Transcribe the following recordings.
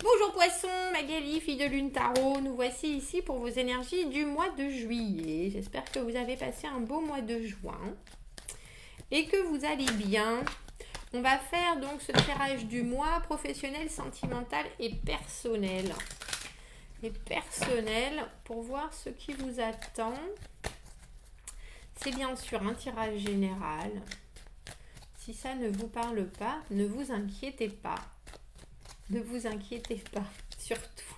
Bonjour Poisson, Magali, fille de Lune Tarot. Nous voici ici pour vos énergies du mois de juillet. J'espère que vous avez passé un beau mois de juin et que vous allez bien. On va faire donc ce tirage du mois professionnel, sentimental et personnel. Et personnel pour voir ce qui vous attend. C'est bien sûr un tirage général. Si ça ne vous parle pas, ne vous inquiétez pas. Ne vous inquiétez pas, surtout.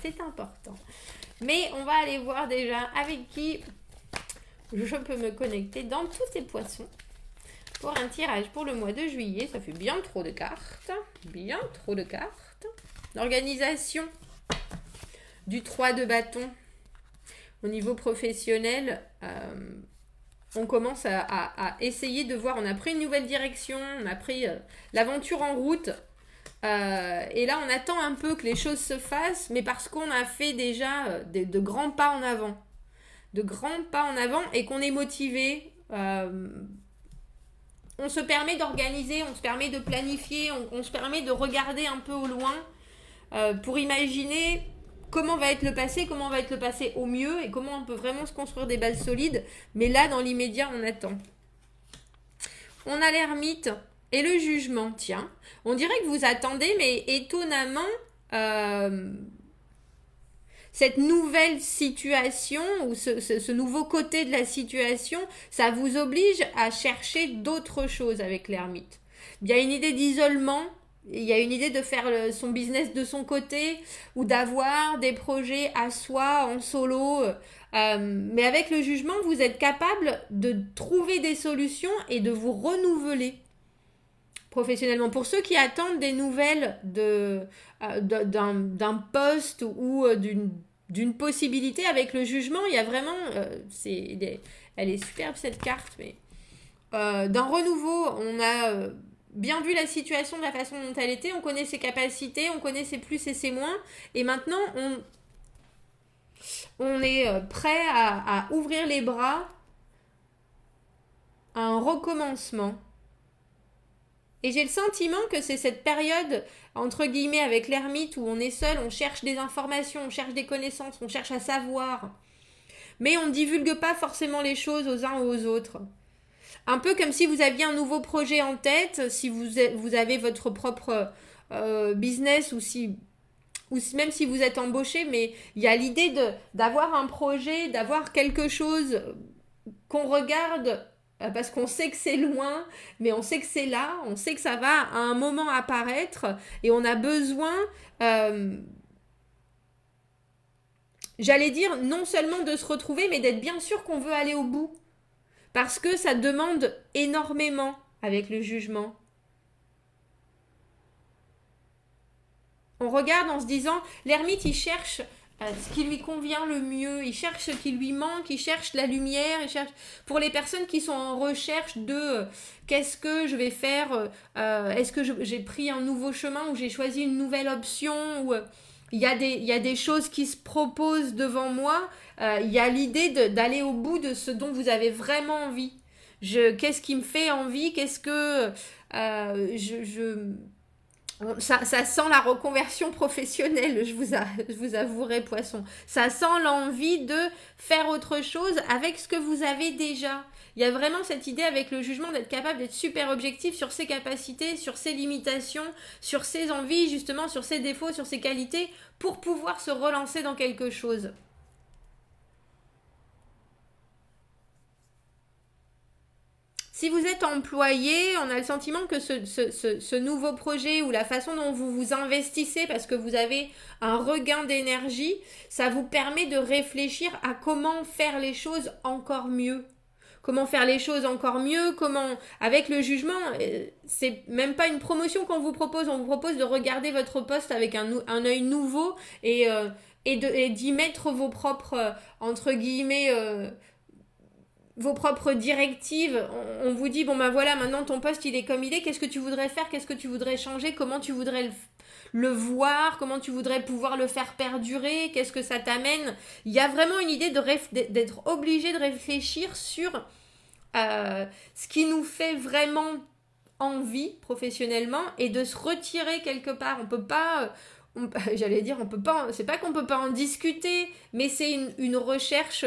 C'est important. Mais on va aller voir déjà avec qui je peux me connecter dans tous ces poissons pour un tirage pour le mois de juillet. Ça fait bien trop de cartes. Bien trop de cartes. L'organisation du 3 de bâton au niveau professionnel. On commence à essayer de voir. On a pris une nouvelle direction. On a pris l'aventure en route. Et là, on attend un peu que les choses se fassent, mais parce qu'on a fait déjà de grands pas en avant. De grands pas en avant et qu'on est motivé. On se permet d'organiser, on se permet de planifier, on se permet de regarder un peu au loin pour imaginer comment va être le passé au mieux et comment on peut vraiment se construire des bases solides. Mais là, dans l'immédiat, on attend. On a l'ermite. Et le jugement, tiens, on dirait que vous attendez, mais étonnamment, cette nouvelle situation ou ce nouveau côté de la situation, ça vous oblige à chercher d'autres choses avec l'ermite. Il y a une idée d'isolement, il y a une idée de faire son business de son côté ou d'avoir des projets à soi, en solo. Mais avec le jugement, vous êtes capable de trouver des solutions et de vous renouveler professionnellement. Pour ceux qui attendent des nouvelles d'un poste ou d'une possibilité avec le jugement, il y a vraiment... elle est superbe cette carte, mais... d'un renouveau, on a bien vu la situation de la façon dont elle était, on connaît ses capacités, on connaît ses plus et ses moins, et maintenant on est prêt à ouvrir les bras à un recommencement. Et j'ai le sentiment que c'est cette période, entre guillemets, avec l'ermite où on est seul, on cherche des informations, on cherche des connaissances, on cherche à savoir. Mais on ne divulgue pas forcément les choses aux uns ou aux autres. Un peu comme si vous aviez un nouveau projet en tête, si vous avez votre propre business ou même si vous êtes embauché, mais il y a l'idée d'avoir un projet, d'avoir quelque chose qu'on regarde parce qu'on sait que c'est loin, mais on sait que c'est là, on sait que ça va à un moment apparaître et on a besoin, j'allais dire, non seulement de se retrouver, mais d'être bien sûr qu'on veut aller au bout. Parce que ça demande énormément avec le jugement. On regarde en se disant, l'ermite il cherche ce qui lui convient le mieux, il cherche ce qui lui manque, il cherche la lumière, il cherche... Pour les personnes qui sont en recherche de qu'est-ce que je vais faire, est-ce que j'ai pris un nouveau chemin ou j'ai choisi une nouvelle option, ou il y a des choses qui se proposent devant moi, il y a l'idée d'aller au bout de ce dont vous avez vraiment envie. Qu'est-ce qui me fait envie, qu'est-ce que ça sent la reconversion professionnelle, je vous avouerai, Poisson. Ça sent l'envie de faire autre chose avec ce que vous avez déjà. Il y a vraiment cette idée avec le jugement d'être capable d'être super objectif sur ses capacités, sur ses limitations, sur ses envies, justement, sur ses défauts, sur ses qualités, pour pouvoir se relancer dans quelque chose. Si vous êtes employé, on a le sentiment que ce nouveau projet ou la façon dont vous vous investissez parce que vous avez un regain d'énergie, ça vous permet de réfléchir à comment faire les choses encore mieux. Comment faire les choses encore mieux, avec le jugement, c'est même pas une promotion qu'on vous propose, on vous propose de regarder votre poste avec un œil nouveau et d'y mettre vos propres, entre guillemets, vos propres directives. On vous dit, bon ben voilà, maintenant ton poste il est comme il est, qu'est-ce que tu voudrais faire, qu'est-ce que tu voudrais changer, comment tu voudrais le voir, comment tu voudrais pouvoir le faire perdurer, qu'est-ce que ça t'amène. Il y a vraiment une idée d'être obligé de réfléchir sur ce qui nous fait vraiment envie professionnellement et de se retirer quelque part. On peut pas j'allais dire, on peut pas, c'est pas qu'on peut pas en discuter, mais c'est une recherche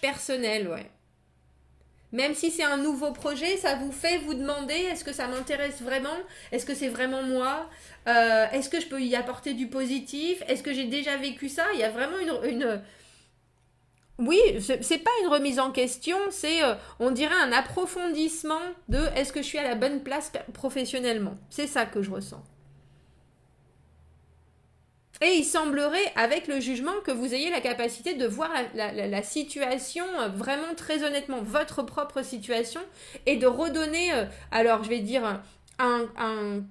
personnelle, ouais. Même si c'est un nouveau projet, ça vous fait vous demander, est-ce que ça m'intéresse vraiment? Est-ce que c'est vraiment moi? Est-ce que je peux y apporter du positif? Est-ce que j'ai déjà vécu ça? Il y a vraiment oui, c'est pas une remise en question, c'est, on dirait, un approfondissement de est-ce que je suis à la bonne place professionnellement. C'est ça que je ressens. Et il semblerait, avec le jugement, que vous ayez la capacité de voir la situation vraiment très honnêtement, votre propre situation, et de redonner, alors je vais dire, un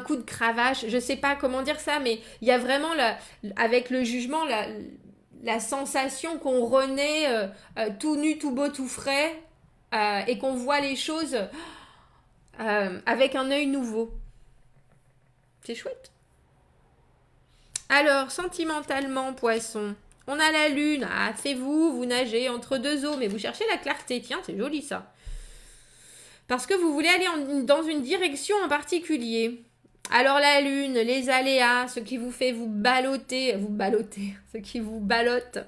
coup de cravache, je sais pas comment dire ça, mais il y a vraiment, avec le jugement, la sensation qu'on renaît tout nu, tout beau, tout frais, et qu'on voit les choses avec un œil nouveau. C'est chouette. Alors, sentimentalement, poisson, on a la lune. Ah, c'est vous, vous nagez entre deux eaux, mais vous cherchez la clarté. Tiens, c'est joli ça. Parce que vous voulez aller dans une direction en particulier. Alors la lune, les aléas, ce qui vous fait vous balloter, ce qui vous ballotte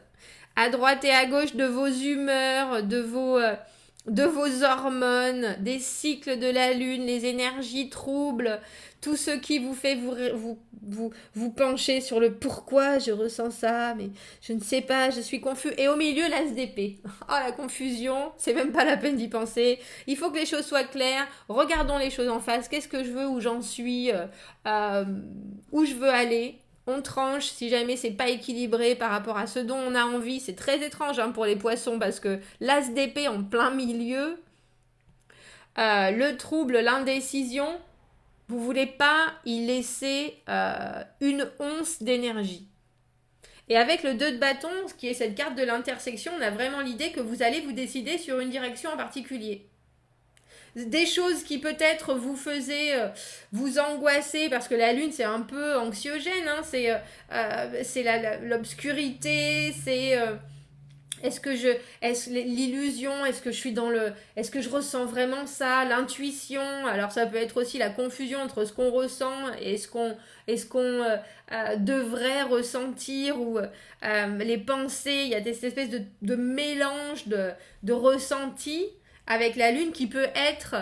à droite et à gauche de vos humeurs, de vos hormones, des cycles de la lune, les énergies troubles, tout ce qui vous fait vous pencher sur le pourquoi je ressens ça, mais je ne sais pas, je suis confus. Et au milieu, l'as d'épée. Oh, la confusion, c'est même pas la peine d'y penser. Il faut que les choses soient claires. Regardons les choses en face. Qu'est-ce que je veux, où j'en suis, où je veux aller. On tranche si jamais c'est pas équilibré par rapport à ce dont on a envie. C'est très étrange pour les poissons parce que l'as d'épée en plein milieu, le trouble, l'indécision, vous voulez pas y laisser une once d'énergie. Et avec le 2 de bâton, qui est cette carte de l'intersection, on a vraiment l'idée que vous allez vous décider sur une direction en particulier. Des choses qui peut-être vous faisaient vous angoisser parce que la lune c'est un peu anxiogène, c'est l'obscurité, c'est l'illusion, est-ce que je ressens vraiment ça, l'intuition. Alors ça peut être aussi la confusion entre ce qu'on ressent et ce qu'on devrait ressentir, ou les pensées. Il y a des espèces de mélange de ressentis avec la lune qui peut être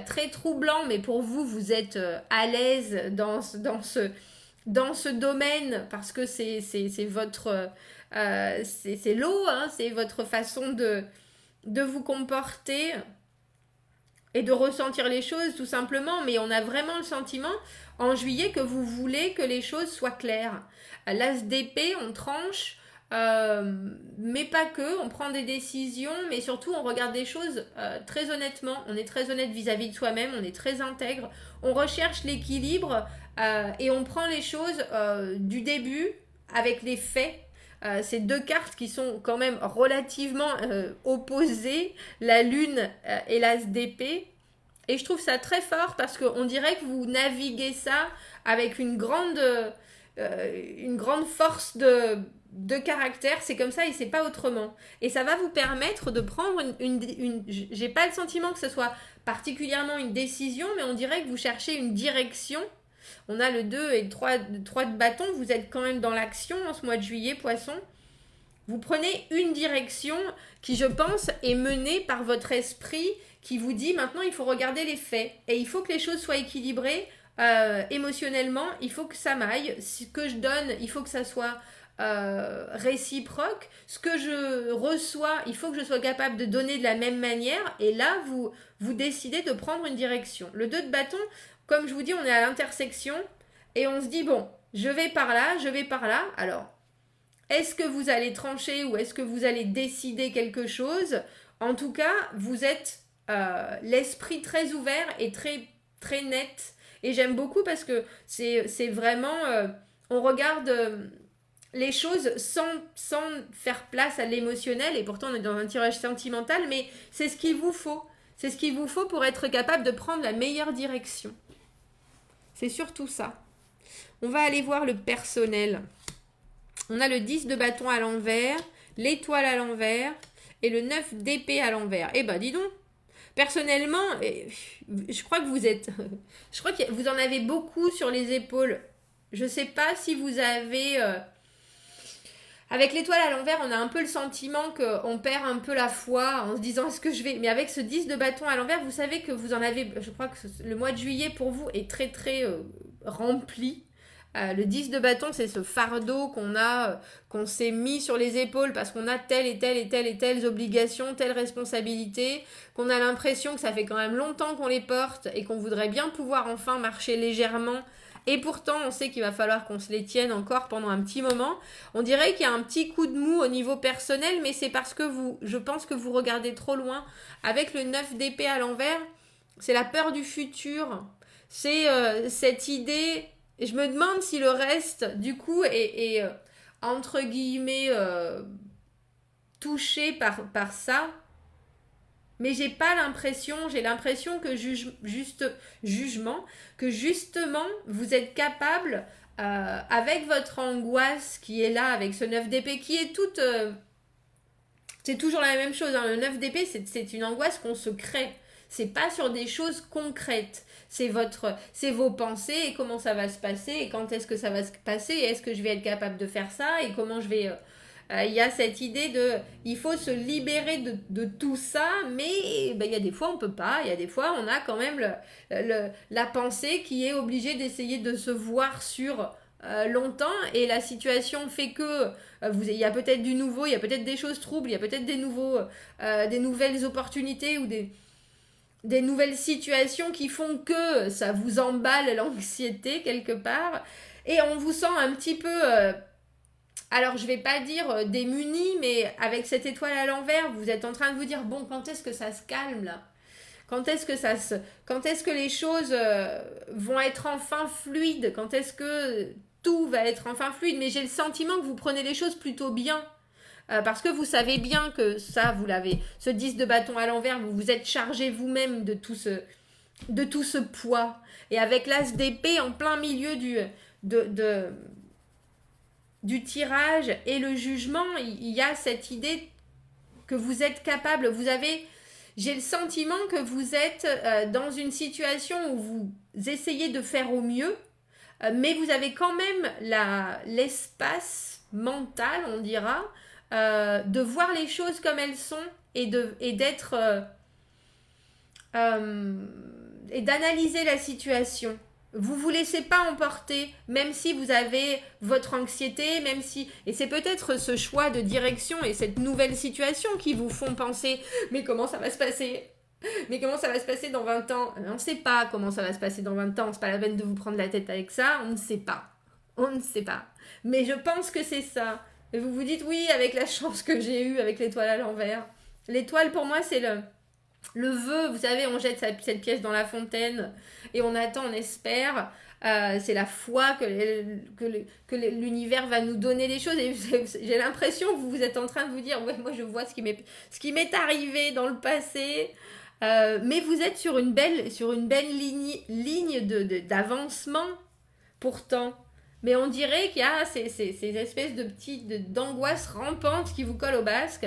très troublant, mais pour vous, vous êtes à l'aise dans ce domaine parce que c'est votre c'est l'eau, c'est votre façon de vous comporter et de ressentir les choses tout simplement. Mais on a vraiment le sentiment en juillet que vous voulez que les choses soient claires. L'as d'épée, on tranche, mais pas que, on prend des décisions, mais surtout on regarde des choses très honnêtement. On est très honnête vis-à-vis de soi-même, on est très intègre, on recherche l'équilibre et on prend les choses du début avec les faits. Ces deux cartes qui sont quand même relativement opposées, la lune et l'as d'épée. Et je trouve ça très fort parce qu'on dirait que vous naviguez ça avec une grande force de caractère. C'est comme ça et c'est pas autrement. Et ça va vous permettre de prendre j'ai pas le sentiment que ce soit particulièrement une décision, mais on dirait que vous cherchez une direction. On a le 2 et le 3 de bâton, vous êtes quand même dans l'action en ce mois de juillet, poisson. Vous prenez une direction qui, je pense, est menée par votre esprit qui vous dit maintenant il faut regarder les faits et il faut que les choses soient équilibrées émotionnellement, il faut que ça m'aille, ce que je donne, il faut que ça soit réciproque, ce que je reçois, il faut que je sois capable de donner de la même manière, et là vous décidez de prendre une direction. Le 2 de bâton, comme je vous dis, on est à l'intersection et on se dit bon, je vais par là, alors est-ce que vous allez trancher ou est-ce que vous allez décider quelque chose? En tout cas, vous êtes l'esprit très ouvert et très, très net. Et j'aime beaucoup parce que c'est vraiment... on regarde les choses sans faire place à l'émotionnel. Et pourtant, on est dans un tirage sentimental, mais c'est ce qu'il vous faut. C'est ce qu'il vous faut pour être capable de prendre la meilleure direction. C'est surtout ça. On va aller voir le personnel. On a le 10 de bâton à l'envers, l'étoile à l'envers et le 9 d'épée à l'envers. Eh ben dis donc, personnellement, je crois que vous êtes... Je crois que vous en avez beaucoup sur les épaules. Je sais pas si vous avez... Avec l'étoile à l'envers, on a un peu le sentiment qu'on perd un peu la foi en se disant est-ce que je vais... Mais avec ce 10 de bâton à l'envers, vous savez que vous en avez... Je crois que le mois de juillet pour vous est très très rempli. Le 10 de bâton, c'est ce fardeau qu'on a, qu'on s'est mis sur les épaules parce qu'on a telle et telle et telle et telles obligations, telle responsabilité, qu'on a l'impression que ça fait quand même longtemps qu'on les porte et qu'on voudrait bien pouvoir enfin marcher légèrement. Et pourtant, on sait qu'il va falloir qu'on se les tienne encore pendant un petit moment. On dirait qu'il y a un petit coup de mou au niveau personnel, mais c'est parce que je pense que vous regardez trop loin. Avec le 9 d'épée à l'envers, c'est la peur du futur. C'est cette idée... Et je me demande si le reste, du coup, est entre guillemets, touché par ça. Mais j'ai pas l'impression, j'ai l'impression que que justement, vous êtes capable, avec votre angoisse qui est là, avec ce 9 d'épée, qui est toute... c'est toujours la même chose, hein. Le 9 d'épée, c'est une angoisse qu'on se crée. C'est pas sur des choses concrètes. C'est vos pensées et comment ça va se passer et quand est-ce que ça va se passer et est-ce que je vais être capable de faire ça et comment je vais... Il y a cette idée il faut se libérer de tout ça, mais il y a des fois on peut pas, il y a des fois on a quand même la pensée qui est obligée d'essayer de se voir sur longtemps et la situation fait que il y a peut-être du nouveau, il y a peut-être des choses troubles, il y a peut-être des nouvelles opportunités ou des nouvelles situations qui font que ça vous emballe l'anxiété quelque part et on vous sent un petit peu alors je vais pas dire démuni, mais avec cette étoile à l'envers vous êtes en train de vous dire bon, quand est-ce que ça se calme là, quand est-ce que les choses vont être enfin fluides, quand est-ce que tout va être enfin fluide, mais j'ai le sentiment que vous prenez les choses plutôt bien. Parce que vous savez bien que ça, vous l'avez, ce 10 de bâton à l'envers, vous vous êtes chargé vous-même de tout ce poids. Et avec l'as d'épée en plein milieu du tirage et le jugement, il y a cette idée que vous êtes capable, j'ai le sentiment que vous êtes dans une situation où vous essayez de faire au mieux, mais vous avez quand même l'espace mental, on dira, de voir les choses comme elles sont et d'être et d'analyser la situation. Vous vous laissez pas emporter, même si vous avez votre anxiété, même si... Et c'est peut-être ce choix de direction et cette nouvelle situation qui vous font penser « Mais comment ça va se passer ? Mais comment ça va se passer dans 20 ans ?» On ne sait pas comment ça va se passer dans 20 ans, c'est pas la peine de vous prendre la tête avec ça, on ne sait pas. On ne sait pas. Mais je pense que c'est ça. Et vous vous dites « Oui, avec la chance que j'ai eue avec l'étoile à l'envers. » L'étoile, pour moi, c'est le vœu, vous savez, on jette cette pièce dans la fontaine et on attend, on espère. C'est la foi que l'univers va nous donner les choses. Et j'ai l'impression que vous êtes en train de vous dire, ouais, moi je vois ce qui m'est arrivé dans le passé. Mais vous êtes sur une belle ligne d'avancement pourtant. Mais on dirait qu'il y a ces espèces d'angoisses rampantes qui vous collent au basque.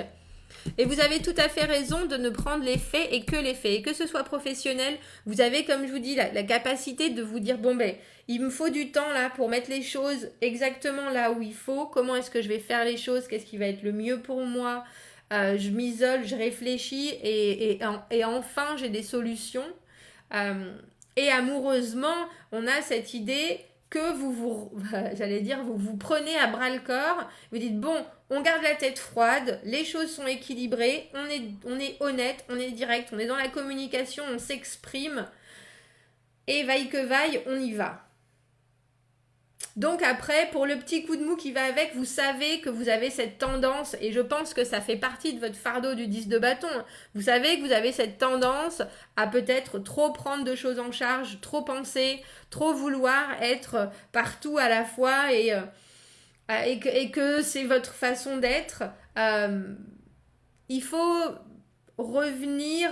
Et vous avez tout à fait raison de ne prendre les faits et que les faits. Et que ce soit professionnel, vous avez, comme je vous dis, la capacité de vous dire, bon ben, il me faut du temps là pour mettre les choses exactement là où il faut. Comment est-ce que je vais faire les choses? Qu'est-ce qui va être le mieux pour moi? Je m'isole, je réfléchis et enfin j'ai des solutions. Et amoureusement, on a cette idée que vous prenez à bras le corps, vous dites bon, on garde la tête froide, les choses sont équilibrées, on est honnête, on est direct, on est dans la communication, on s'exprime, et vaille que vaille, on y va. Donc après, pour le petit coup de mou qui va avec, vous savez que vous avez cette tendance, et je pense que ça fait partie de votre fardeau du 10 de bâton, vous savez que vous avez cette tendance à peut-être trop prendre de choses en charge, trop penser, trop vouloir être partout à la fois, et que c'est votre façon d'être. Il faut revenir,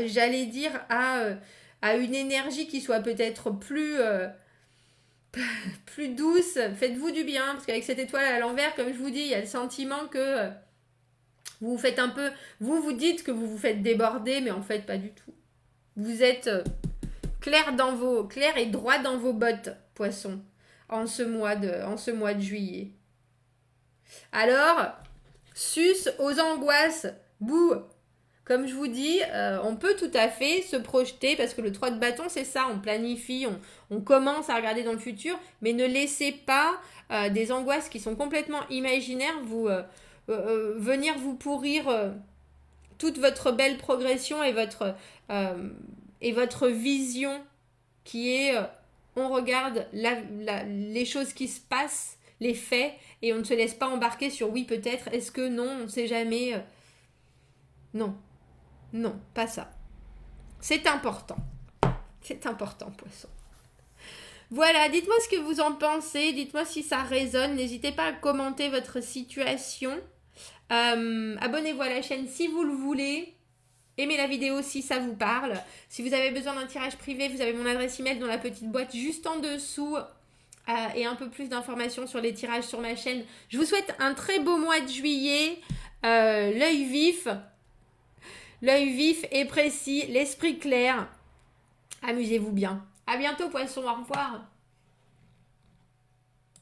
j'allais dire, à une énergie qui soit peut-être plus douce, faites-vous du bien, parce qu'avec cette étoile à l'envers, comme je vous dis, il y a le sentiment que Vous vous faites un peu... Vous dites que vous vous faites déborder, mais en fait, pas du tout. Vous êtes clair et droit dans vos bottes, poisson, en ce mois de juillet. Alors, sus aux angoisses, bouh. Comme je vous dis, on peut tout à fait se projeter, parce que le 3 de bâton, c'est ça, on planifie, on commence à regarder dans le futur, mais ne laissez pas des angoisses qui sont complètement imaginaires venir vous pourrir toute votre belle progression et votre vision qui est, on regarde les choses qui se passent, les faits, et on ne se laisse pas embarquer sur oui peut-être, est-ce que non, on ne sait jamais. Non. Non, pas ça. C'est important. C'est important, poisson. Voilà, dites-moi ce que vous en pensez. Dites-moi si ça résonne. N'hésitez pas à commenter votre situation. Abonnez-vous à la chaîne si vous le voulez. Aimez la vidéo si ça vous parle. Si vous avez besoin d'un tirage privé, vous avez mon adresse email dans la petite boîte juste en dessous. Et un peu plus d'informations sur les tirages sur ma chaîne. Je vous souhaite un très beau mois de juillet. L'œil vif et précis, l'esprit clair. Amusez-vous bien. À bientôt, poisson. Au revoir.